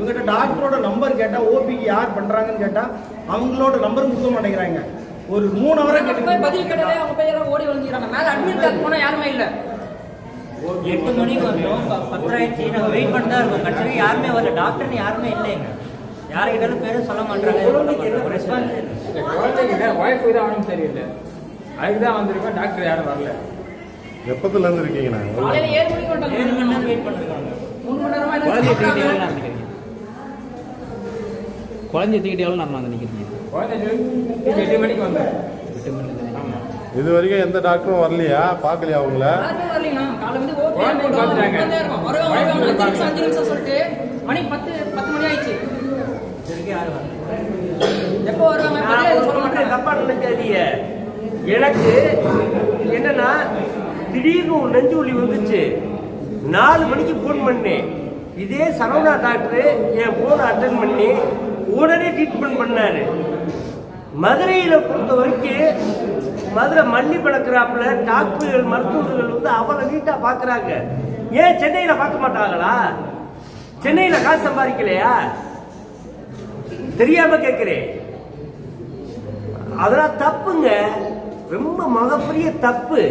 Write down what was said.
இவங்ககிட்ட டாக்டரோட நம்பர் கேட்டால் ஓபிக்கு யார் பண்ணுறாங்கன்னு கேட்டால் அவங்களோட நம்பரும் கொடுக்க மாட்டேங்கிறாங்க. ஒரு 3 ஹவரா கேட்டு பதில் கேட்டாலே அவங்க பையெல்லாம் ஓடி வந்துடுறாங்க. மேலே அட்மிட் கார்டு போனால் யாருமே இல்லை. 8 மணிக்கு வந்தோம், 10 ஆயிடுச்சு. நாங்கள் வெயிட் பண்ணி தான் இருக்கோம். கடைசி யாருமே வரல, டாக்டர்னு யாருமே இல்லைங்க. யாருக்கிட்டாலும் பேரும் சொல்ல மாட்டாங்க. குழந்தைகிட்ட ஒய்ஃப் தான் அவனும் சரியில்லை, அதுக்கு தான் வந்திருக்கோம். டாக்டர் யாரும் வரல. எப்பத்துல இருந்து இருக்கீங்க? காலையில் 7 மணிக்கு வந்துட்டாங்க. 7 மணி நேரம் வெயிட் பண்ணிருக்காங்க. 3 மணி நேரமா குழந்தைய தூக்கிட்டு எவ்வளோ நேரமா வந்து நிற்கிறீங்க? குழந்தை 8 மணிக்கு வந்தேன். ஆமாம், இது வரைக்கும் எந்த டாக்டரும் வரலையா? பார்க்கலையா அவங்கள? யாருமே வரலைங்க. காலை வந்து ஓபி குழந்தை பார்த்துட்டாங்க. வருவாங்க 5 நிமிஷம் சொல்லிட்டு மணி 10 மணி ஆயிடுச்சு. இதுக்கு யாரும் வரல. எப்போ வருவாங்க சொல்ல மாட்டாங்க. தப்பா நினைக்காதீங்க. எனக்கு என்னன்னா திடீர்னு ஒரு நெஞ்சு வலி வந்துச்சு. 4 மணிக்கு போன் பண்ணேன். இதே சரவணா டாக்டர் என் போனை அட்டன் பண்ணி உடனே ட்ரீட்மெண்ட் பண்ணாரு. மதுரையில பொறுத்த வரைக்கும் மதுரை மல்லி பழக்கிறாப்புல டாக்டர்கள் மருத்துவர்கள் வந்து அவ்வளவு நீட்டா பாக்குறாங்க. ஏன் சென்னையில பார்க்க மாட்டாங்களா? சென்னையில காசு சம்பாதிக்கலையா? தெரியாம கேட்கிறேன். அதெல்லாம் தப்புங்க, ரொம்ப மிகப்பெரிய தப்பு.